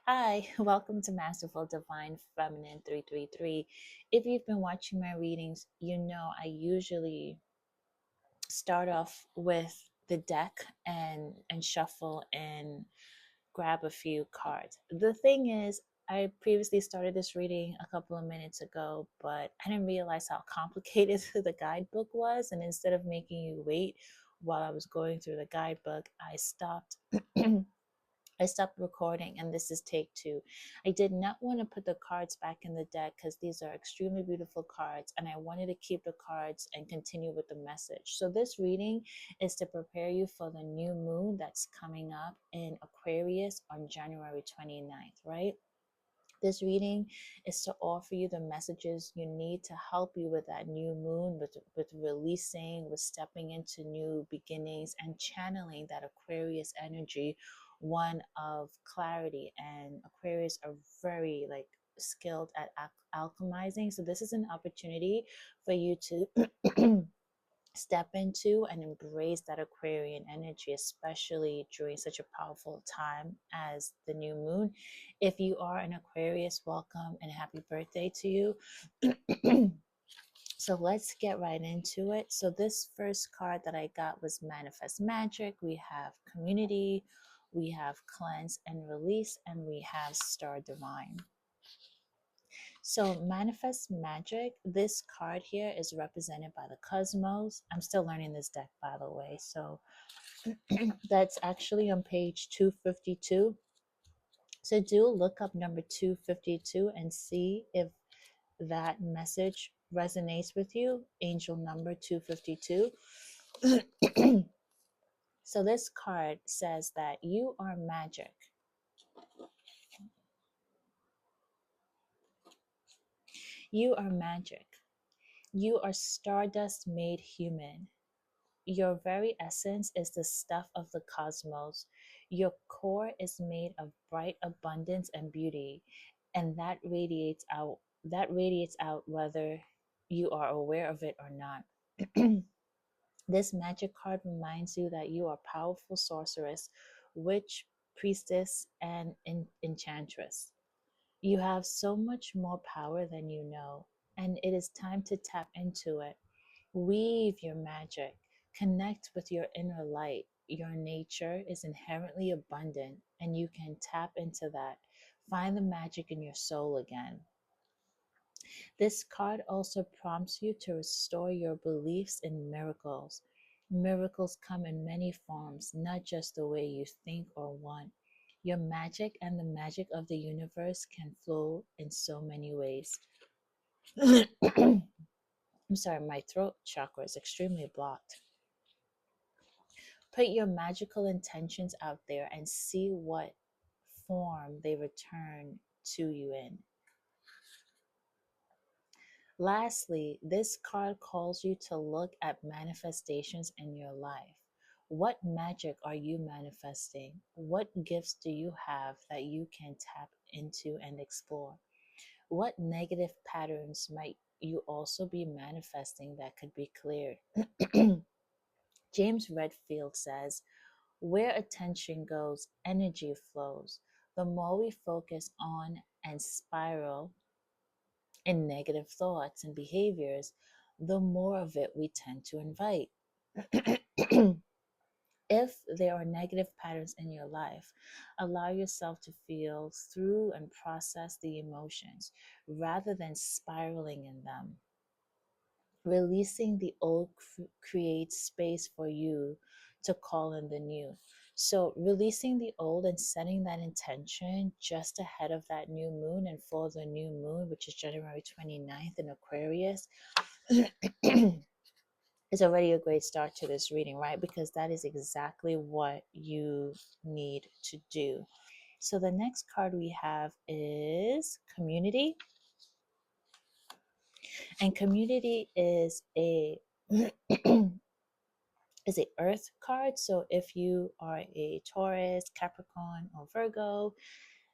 Hi, welcome to Masterful Divine Feminine 333. If you've been watching my readings, you know I usually start off with the deck and shuffle and grab a few cards. The thing is, I previously started this reading a couple of minutes ago, but I didn't realize how complicated the guidebook was, and instead of making you wait while I was going through the guidebook, I stopped I stopped recording, and this is take two. I did not want to put the cards back in the deck because these are extremely beautiful cards, and I wanted to keep the cards and continue with the message. So this reading is to prepare you for the new moon that's coming up in Aquarius on January 29th, right? This reading is to offer you the messages you need to help you with that new moon, with releasing, with stepping into new beginnings and channeling that Aquarius energy, one of clarity. And Aquarius are very skilled at alchemizing. So this is an opportunity for you to step into and embrace that Aquarian energy, especially during such a powerful time as the new moon. If you are an Aquarius, welcome and happy birthday to you. So let's get right into it. So this first card that I got was Manifest Magic. We have Community, we have Cleanse and Release, and we have Star Divine. So Manifest Magic, this card here is represented by the cosmos. I'm still learning this deck, by the way. So that's actually on page 252. So do look up number 252 and see if that message resonates with you. Angel number 252. So this card says that you are magic. You are magic. You are stardust made human. Your very essence is the stuff of the cosmos. Your core is made of bright abundance and beauty, and that radiates out. That radiates out whether you are aware of it or not. This magic card reminds you that you are a powerful sorceress, witch, priestess, and enchantress. You have so much more power than you know, and it is time to tap into it. Weave your magic. Connect with your inner light. Your nature is inherently abundant, and you can tap into that. Find the magic in your soul again. This card also prompts you to restore your beliefs in miracles. Miracles come in many forms, not just the way you think or want. Your magic and the magic of the universe can flow in so many ways. I'm sorry, my throat chakra is extremely blocked. Put your magical intentions out there and see what form they return to you in. Lastly, this card calls you to look at manifestations in your life. What magic are you manifesting? What gifts do you have that you can tap into and explore? What negative patterns might you also be manifesting that could be cleared? James Redfield says, where attention goes, energy flows. The more we focus on and spiral in negative thoughts and behaviors, the more of it we tend to invite. If there are negative patterns in your life, allow yourself to feel through and process the emotions rather than spiraling in them. Releasing the old creates space for you to call in the new. So releasing the old and setting that intention just ahead of that new moon and for the new moon, which is January 29th in Aquarius, is already a great start to this reading, right? Because that is exactly what you need to do. So the next card we have is Community. And Community is a is a earth card. So if you are a Taurus, Capricorn, or Virgo,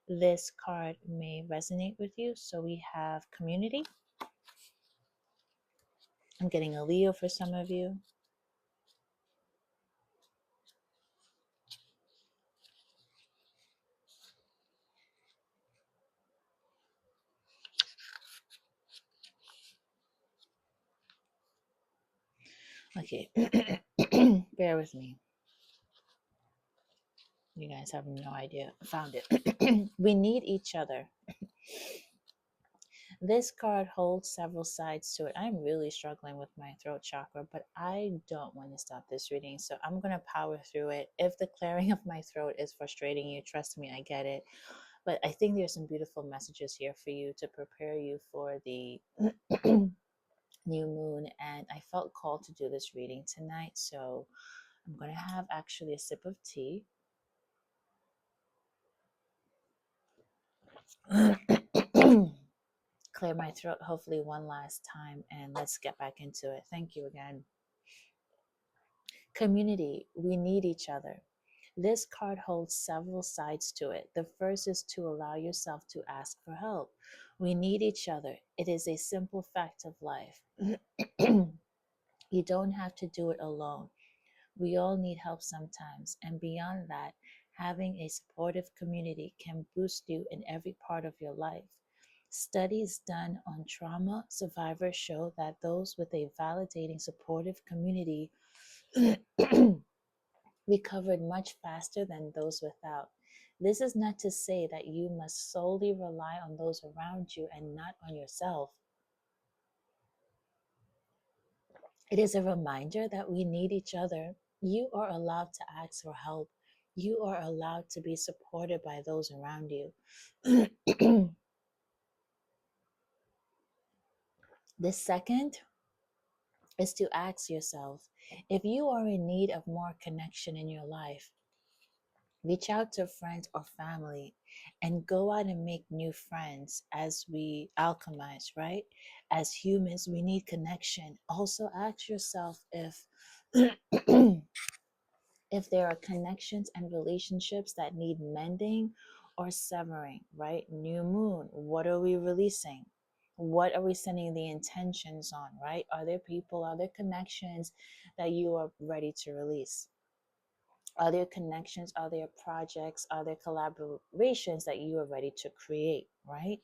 this card may resonate with you. So we have Community. I'm getting a Leo for some of you. Okay, bear with me. You guys have no idea. I found it. We need each other. This card holds several sides to it. I'm really struggling with my throat chakra, but I don't want to stop this reading, so I'm going to power through it. If the clearing of my throat is frustrating you, trust me, I get it. But I think there's some beautiful messages here for you to prepare you for the new moon. And I felt called to do this reading tonight, so I'm going to have actually a sip of tea. Clear my throat hopefully one last time, and let's get back into it. Thank you again. Community, we need each other. This card holds several sides to it. The first is to allow yourself to ask for help. We need each other. It is a simple fact of life. You don't have to do it alone. We all need help sometimes. And beyond that, having a supportive community can boost you in every part of your life. Studies done on trauma survivors show that those with a validating, supportive community recovered much faster than those without. This is not to say that you must solely rely on those around you and not on yourself. It is a reminder that we need each other. You are allowed to ask for help. You are allowed to be supported by those around you. The second is to ask yourself, if you are in need of more connection in your life, reach out to friends or family and go out and make new friends. As we alchemize, right? As humans, we need connection. Also ask yourself if if there are connections and relationships that need mending or severing, right? New moon, what are we releasing? What are we sending the intentions on, right? Are there people, are there connections that you are ready to release? Are there connections? Are there projects? Are there collaborations that you are ready to create, right?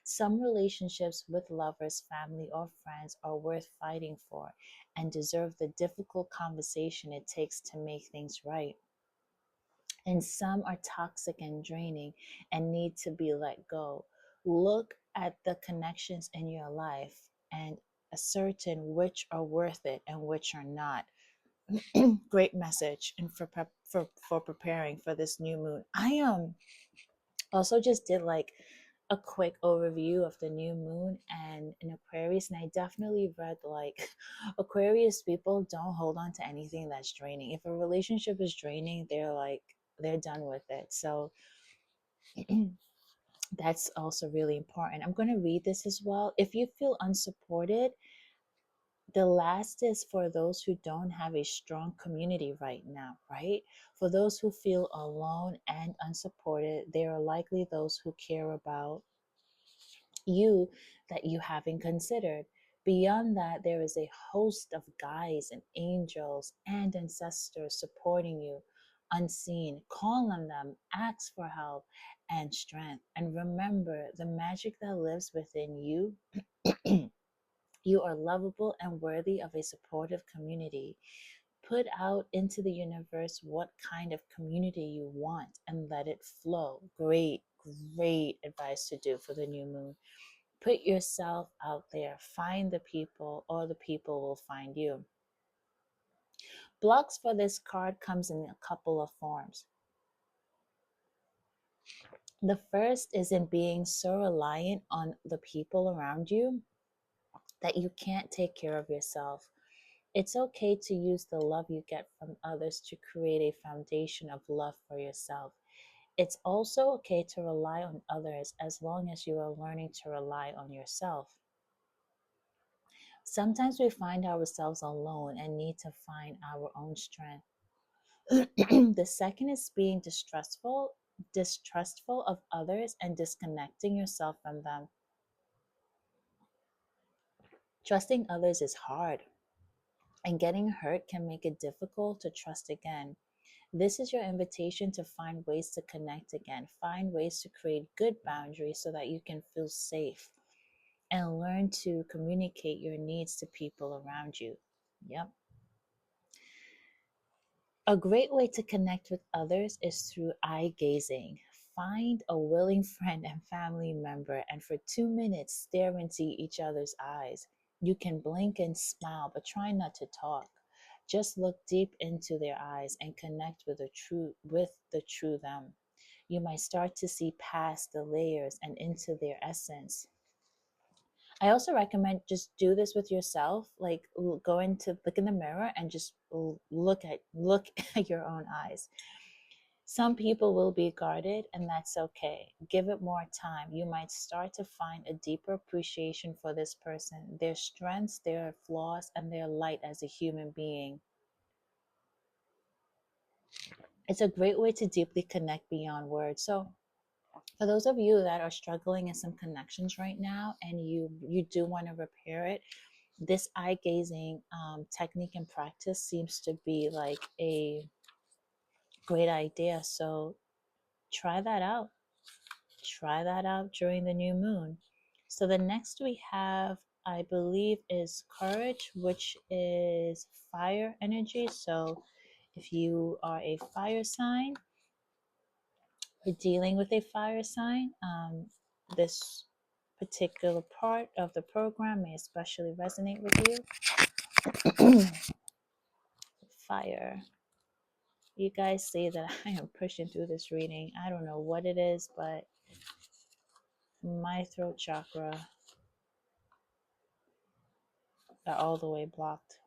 Some relationships with lovers, family, or friends are worth fighting for and deserve the difficult conversation it takes to make things right. And some are toxic and draining and need to be let go. Look at the connections in your life and ascertain which are worth it and which are not. Great message and for preparing for this new moon. I also just did like a quick overview of the new moon and in Aquarius, and I definitely read like Aquarius people don't hold on to anything that's draining. If a relationship is draining, they're done with it. So that's also really important. I'm going to read this as well. If you feel unsupported, the last is for those who don't have a strong community right now, right? For those who feel alone and unsupported, they are likely those who care about you that you haven't considered. Beyond that, there is a host of guides and angels and ancestors supporting you, unseen. Call on them, ask for help and strength. And remember the magic that lives within you. You are lovable and worthy of a supportive community. Put out into the universe what kind of community you want and let it flow. Great, great advice to do for the new moon. Put yourself out there. Find the people, or the people will find you. Blocks for this card comes in a couple of forms. The first is in being so reliant on the people around you that you can't take care of yourself. It's okay to use the love you get from others to create a foundation of love for yourself. It's also okay to rely on others as long as you are learning to rely on yourself. Sometimes we find ourselves alone and need to find our own strength. The second is being distrustful of others and disconnecting yourself from them. Trusting others is hard, and getting hurt can make it difficult to trust again. This is your invitation to find ways to connect again, find ways to create good boundaries so that you can feel safe and learn to communicate your needs to people around you. Yep. A great way to connect with others is through eye gazing. Find a willing friend and family member, and for 2 minutes, stare into each other's eyes. You can blink and smile, but try not to talk. Just look deep into their eyes and connect with the true them. You might start to see past the layers and into their essence. I also recommend just do this with yourself. Like go into look in the mirror and just look at your own eyes. Some people will be guarded, and that's okay. Give it more time. You might start to find a deeper appreciation for this person, their strengths, their flaws, and their light as a human being. It's a great way to deeply connect beyond words. So, for those of you that are struggling in some connections right now and you do want to repair it, this eye gazing technique and practice seems to be like a great idea. So try that out. Try that out during the new moon. So the next we have, I believe, is courage, which is fire energy. So if you are a fire sign, you're dealing with a fire sign, this particular part of the program may especially resonate with you. Fire. You guys see that I am pushing through this reading. I don't know what it is, but my throat chakra are all the way blocked.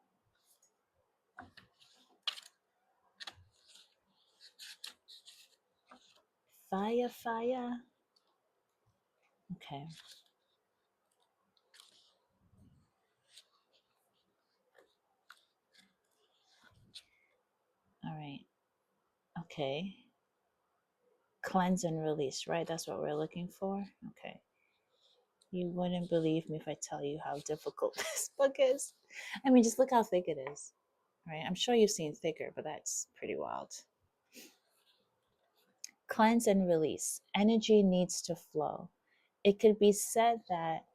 Fire, fire. Okay. All right. Okay. Cleanse and release, right? That's what we're looking for. Okay. You wouldn't believe me if I tell you how difficult this book is. I mean, just look how thick it is, right? I'm sure you've seen thicker, but that's pretty wild. Cleanse and release. Energy needs to flow. It could be said that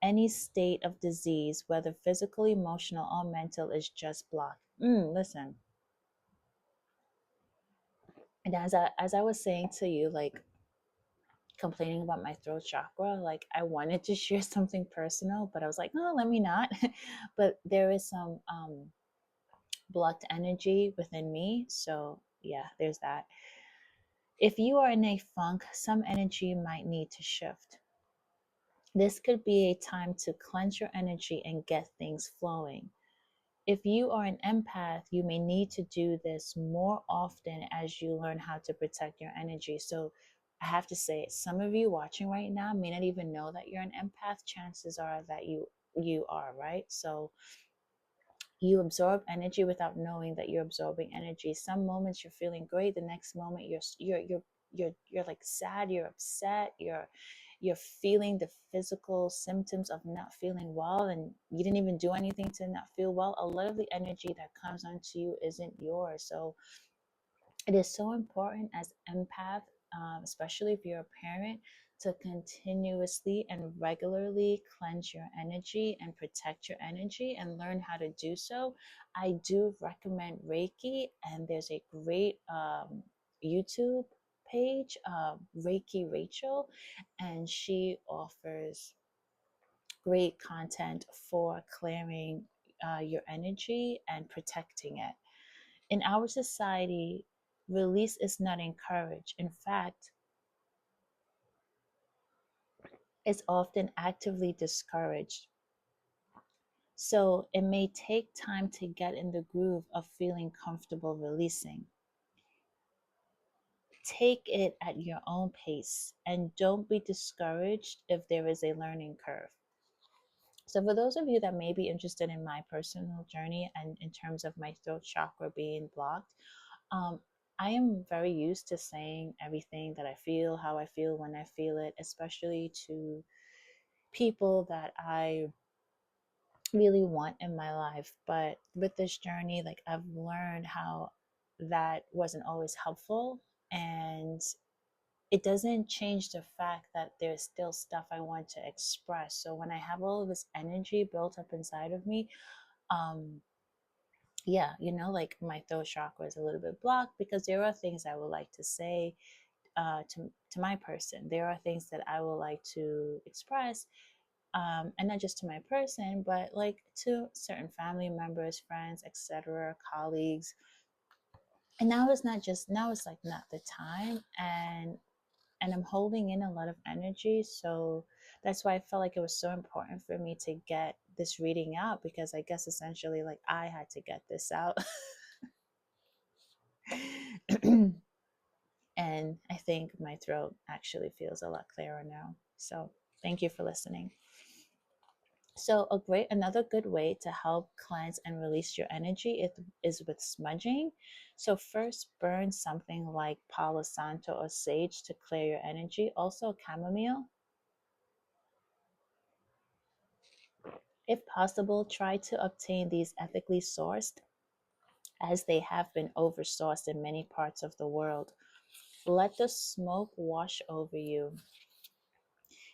any state of disease, whether physical, emotional, or mental, is just blocked. Listen, and as I was saying to you, like complaining about my throat chakra, like I wanted to share something personal, but I was like, no, let me not. But there is some blocked energy within me, so yeah, there's that. If you are in a funk, some energy might need to shift. This could be a time to cleanse your energy and get things flowing. If you are an empath, you may need to do this more often as you learn how to protect your energy. So I have to say, some of you watching right now may not even know that you're an empath. Chances are that you are, right? So you absorb energy without knowing that you're absorbing energy. Some moments you're feeling great, the next moment you're like sad, you're upset, you're feeling the physical symptoms of not feeling well, and you didn't even do anything to not feel well. A lot of the energy that comes onto you isn't yours. So it is so important as empath, especially if you're a parent, to continuously and regularly cleanse your energy and protect your energy and learn how to do so. I do recommend Reiki, and there's a great YouTube page, Reiki Rachel, and she offers great content for clearing your energy and protecting it. In our society, release is not encouraged. In fact, it's often actively discouraged. So it may take time to get in the groove of feeling comfortable releasing. Take it at your own pace and don't be discouraged if there is a learning curve. So, for those of you that may be interested in my personal journey and in terms of my throat chakra being blocked, um, I am very used to saying everything that I feel, how I feel when I feel it, especially to people that I really want in my life. But with this journey, like I've learned how that wasn't always helpful. And it doesn't change the fact that there's still stuff I want to express. So when I have all of this energy built up inside of me, um, yeah, like my throat chakra is a little bit blocked because there are things I would like to say to my person. There are things that I would like to express, and not just to my person, but like to certain family members, friends, etc., colleagues. And now it's like not the time, and I'm holding in a lot of energy. So that's why I felt like it was so important for me to get this reading out, because I guess essentially like I had to get this out. And I think my throat actually feels a lot clearer now. So thank you for listening. So another good way to help cleanse and release your energy is with smudging. So first burn something like Palo Santo or sage to clear your energy. Also chamomile. If possible, try to obtain these ethically sourced, as they have been oversourced in many parts of the world. Let the smoke wash over you.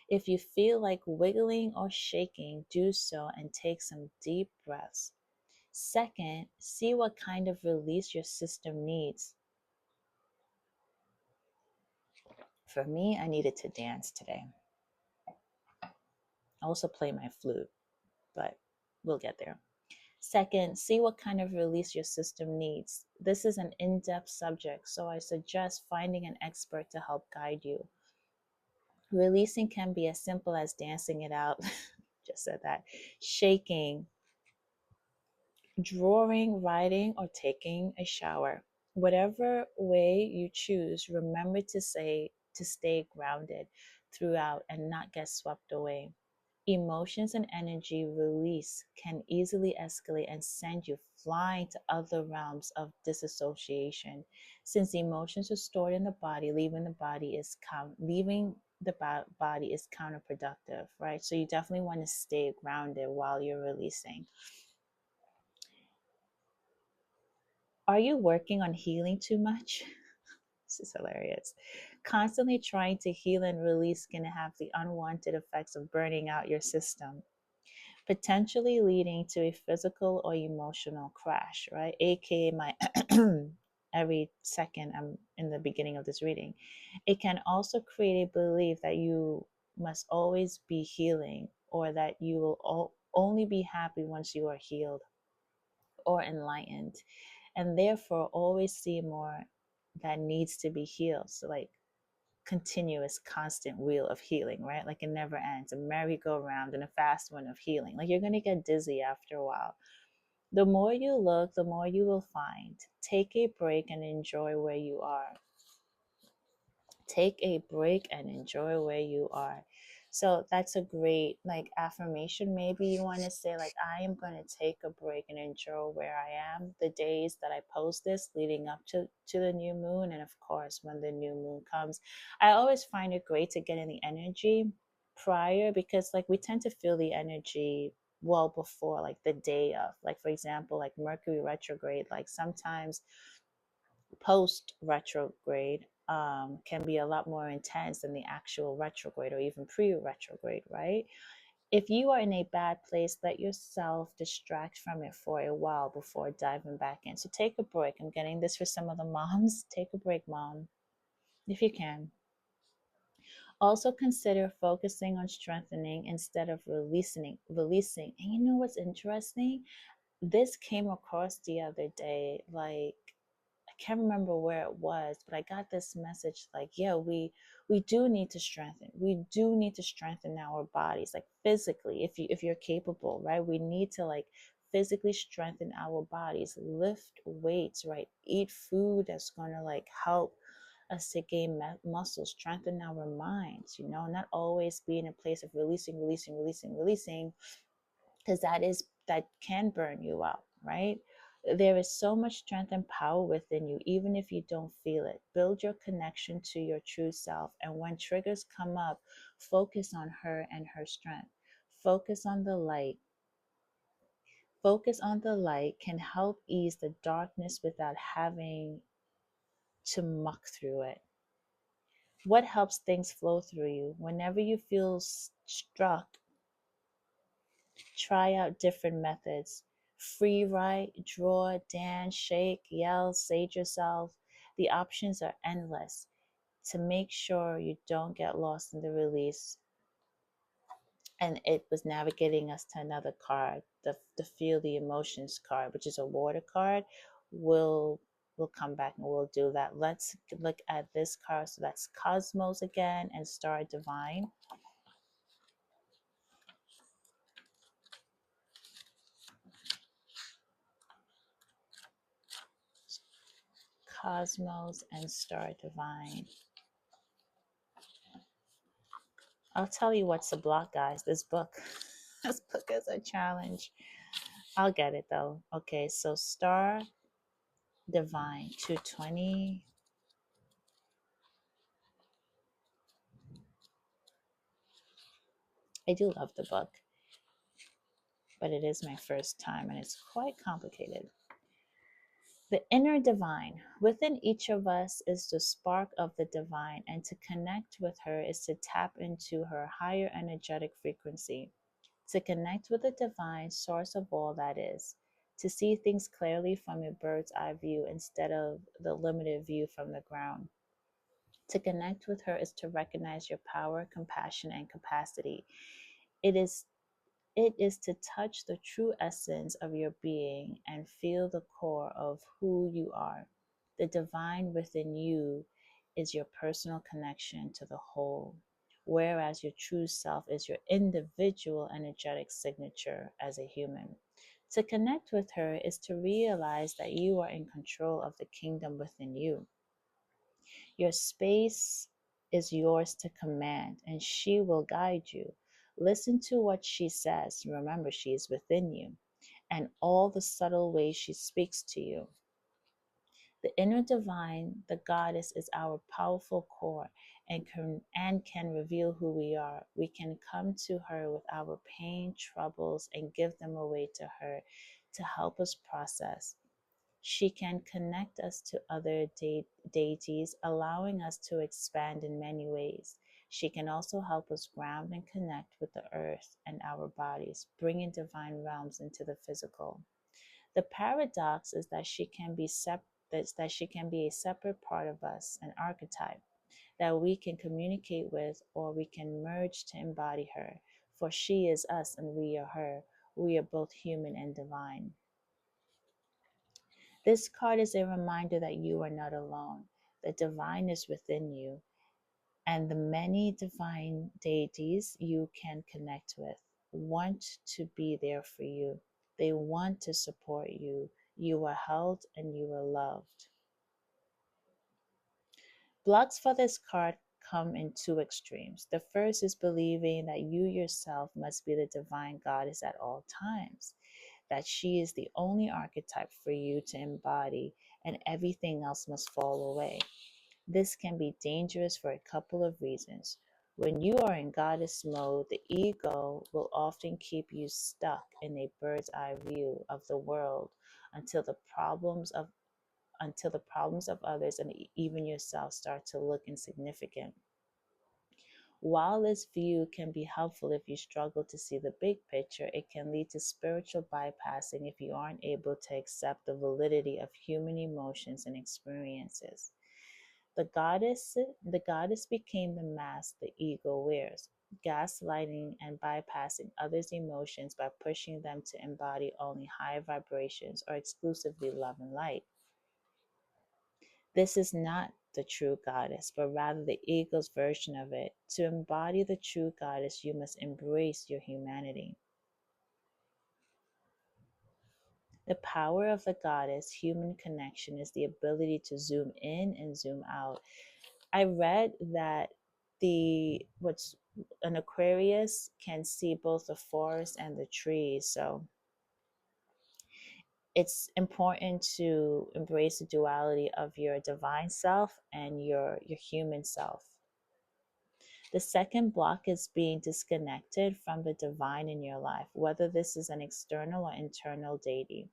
If you feel like wiggling or shaking, do so and take some deep breaths. Second, see what kind of release your system needs. For me, I needed to dance today. I also play my flute, but we'll get there. Second, see what kind of release your system needs. This is an in depth subject, so I suggest finding an expert to help guide you. Releasing can be as simple as dancing it out, just said that, shaking, drawing, writing, or taking a shower. Whatever way you choose, remember to stay grounded throughout and not get swept away. Emotions and energy release can easily escalate and send you flying to other realms of disassociation. Since emotions are stored in the body, leaving the body is counterproductive, right? So you definitely want to stay grounded while you're releasing. Are you working on healing too much? This is hilarious. Constantly trying to heal and release can have the unwanted effects of burning out your system, potentially leading to a physical or emotional crash, right? AKA my every second I'm in the beginning of this reading. It can also create a belief that you must always be healing, or that you will only be happy once you are healed or enlightened, and therefore always see more that needs to be healed. So like continuous constant wheel of healing, right? Like it never ends, a merry-go-round and a fast one of healing. Like you're going to get dizzy after a while. The more you look, the more you will find. Take a break and enjoy where you are. Take a break and enjoy where you are. So that's a great like affirmation. Maybe you want to say like, I am going to take a break and enjoy where I am the days that I post this leading up to the new moon, and of course when the new moon comes. I always find it great to get in the energy prior, because like we tend to feel the energy well before, like the day of, like for example like Mercury retrograde, like sometimes post retrograde can be a lot more intense than the actual retrograde or even pre retrograde, right? If you are in a bad place, let yourself distract from it for a while before diving back in. So take a break. I'm getting this for some of the moms. Take a break, mom, if you can. Also consider focusing on strengthening instead of releasing. And you know what's interesting? This came across the other day, like I can't remember where it was, but I got this message like, yeah, we do need to strengthen. We do need to strengthen our bodies, like physically, if you're capable, right? We need to like physically strengthen our bodies, lift weights, right? Eat food that's gonna like help us to gain muscle, strengthen our minds, not always be in a place of releasing, because that can burn you out, right? There is so much strength and power within you, even if you don't feel it. Build your connection to your true self, and when triggers come up, focus on her and her strength. Focus on the light. Focus on the light can help ease the darkness without having to muck through it. What helps things flow through you? Whenever you feel struck, try out different methods. Free write, draw, dance, shake, yell, sage yourself. The options are endless. To make sure you don't get lost in the release, and it was navigating us to another card, the feel the emotions card, which is a water card. We'll come back and we'll do that. Let's look at this card. So that's Cosmos again and Star Divine. Cosmos and Star Divine. I'll tell you what's the block, guys. This book. This book is a challenge. I'll get it though. Okay, so Star Divine 220. I do love the book, but it is my first time and it's quite complicated. The inner divine. Within each of us is the spark of the divine, and to connect with her is to tap into her higher energetic frequency. To connect with the divine source of all that is, to see things clearly from a bird's eye view instead of the limited view from the ground. To connect with her is to recognize your power, compassion, and capacity. It is it is to touch the true essence of your being and feel the core of who you are. The divine within you is your personal connection to the whole, whereas your true self is your individual energetic signature as a human. To connect with her is to realize that you are in control of the kingdom within you. Your space is yours to command, and she will guide you. Listen to what she says. Remember, she is within you, and all the subtle ways she speaks to you. The inner divine, the goddess, is our powerful core and can reveal who we are. We can come to her with our pain, troubles, and give them away to her to help us process. She can connect us to other deities, allowing us to expand in many ways. She can also help us ground and connect with the earth and our bodies, bringing divine realms into the physical. The paradox is that she can be a separate part of us, an archetype that we can communicate with or we can merge to embody her. For she is us and we are her. We are both human and divine. This card is a reminder that you are not alone. The divine is within you, and the many divine deities you can connect with want to be there for you. They want to support you. You are held and you are loved. Blocks for this card come in two extremes. The first is believing that you yourself must be the divine goddess at all times, that she is the only archetype for you to embody and everything else must fall away. This can be dangerous for a couple of reasons. When you are in goddess mode, the ego will often keep you stuck in a bird's eye view of the world until the problems of others and even yourself start to look insignificant. While this view can be helpful if you struggle to see the big picture, it can lead to spiritual bypassing if you aren't able to accept the validity of human emotions and experiences. The goddess became the mask the ego wears, gaslighting and bypassing others' emotions by pushing them to embody only high vibrations or exclusively love and light. This is not the true goddess, but rather the ego's version of it. To embody the true goddess, you must embrace your humanity. The power of the goddess human connection is the ability to zoom in and zoom out. I read that the what's an Aquarius can see both the forest and the trees. So it's important to embrace the duality of your divine self and your human self. The second block is being disconnected from the divine in your life, whether this is an external or internal deity.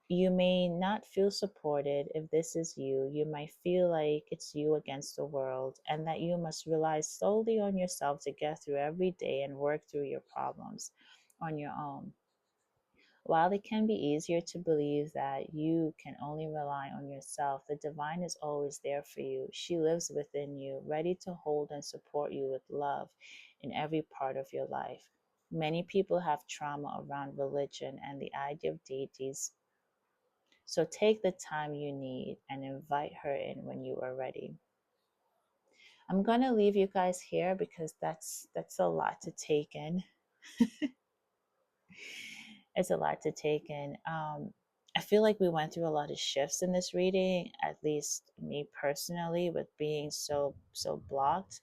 You may not feel supported if this is you. You might feel like it's you against the world and that you must rely solely on yourself to get through every day and work through your problems on your own. While it can be easier to believe that you can only rely on yourself, the divine is always there for you. She lives within you, ready to hold and support you with love in every part of your life. Many people have trauma around religion and the idea of deities, so take the time you need and invite her in when you are ready. I'm going to leave you guys here because that's a lot to take in. It's a lot to take in. I feel like we went through a lot of shifts in this reading, at least me personally, with being so blocked.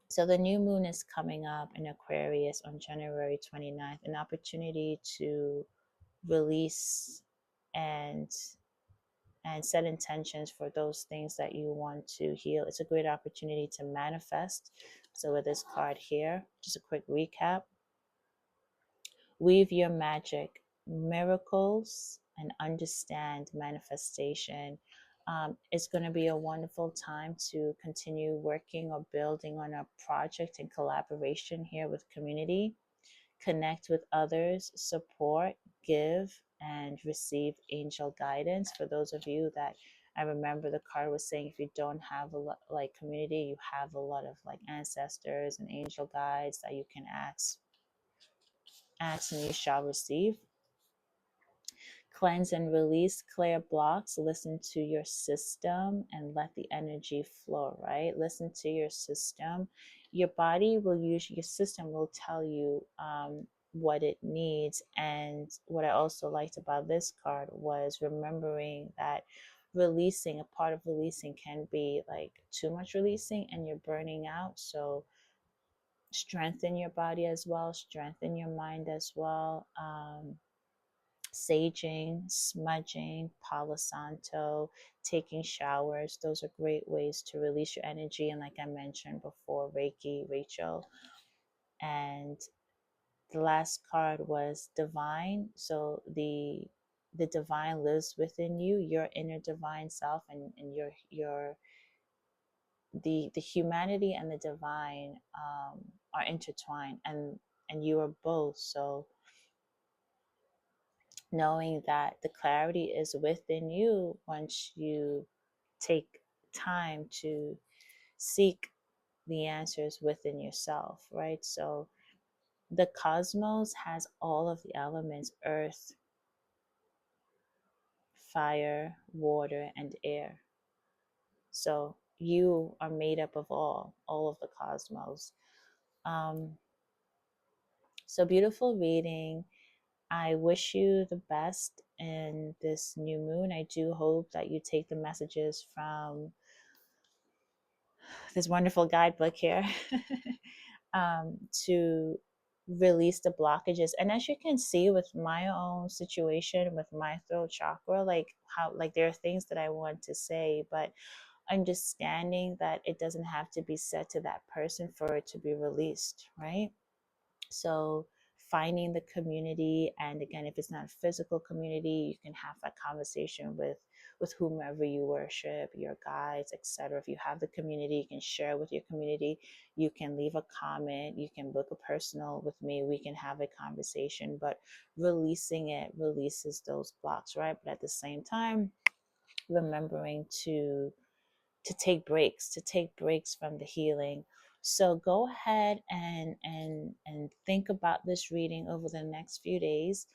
So the new moon is coming up in Aquarius on January 29th, an opportunity to release and set intentions for those things that you want to heal. It's a great opportunity to manifest. So with this card here, just a quick recap. Weave your magic, miracles, and understand manifestation. It's going to be a wonderful time to continue working or building on a project in collaboration here with community. Connect with others, support, give, and receive angel guidance. For those of you that I remember the card was saying, if you don't have a lot like community, you have a lot of like ancestors and angel guides that you can ask and you shall receive. Cleanse and release, clear blocks, listen to your system and let the energy flow, right? Listen to your system. Your body will use, your system will tell you what it needs. And what I also liked about this card was remembering that releasing, a part of releasing can be like too much releasing and you're burning out. So strengthen your body as well, strengthen your mind as well. Saging, smudging, Palo Santo, taking showers. Those are great ways to release your energy. And like I mentioned before, Reiki, Rachel. And the last card was divine. So the divine lives within you, your inner divine self, and your the humanity and the divine are intertwined, and you are both. So knowing that the clarity is within you once you take time to seek the answers within yourself, right? So the cosmos has all of the elements: earth, fire, water, and air. So you are made up of all of the cosmos. Um, so beautiful reading. I wish you the best in this new moon. I do hope that you take the messages from this wonderful guidebook here to release the blockages. And as you can see with my own situation with my throat chakra, like how like there are things that I want to say, but understanding that it doesn't have to be said to that person for it to be released, right? So finding the community, and again, if it's not a physical community, you can have that conversation with whomever you worship, your guides, etc. If you have the community, you can share with your community. You can leave a comment, you can book a personal with me, we can have a conversation. But releasing it releases those blocks, right? But at the same time, remembering to take breaks from the healing. So go ahead and think about this reading over the next few days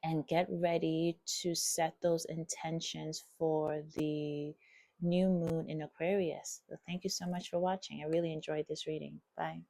and get ready to set those intentions for the new moon in Aquarius. So thank you so much for watching. I really enjoyed this reading. Bye.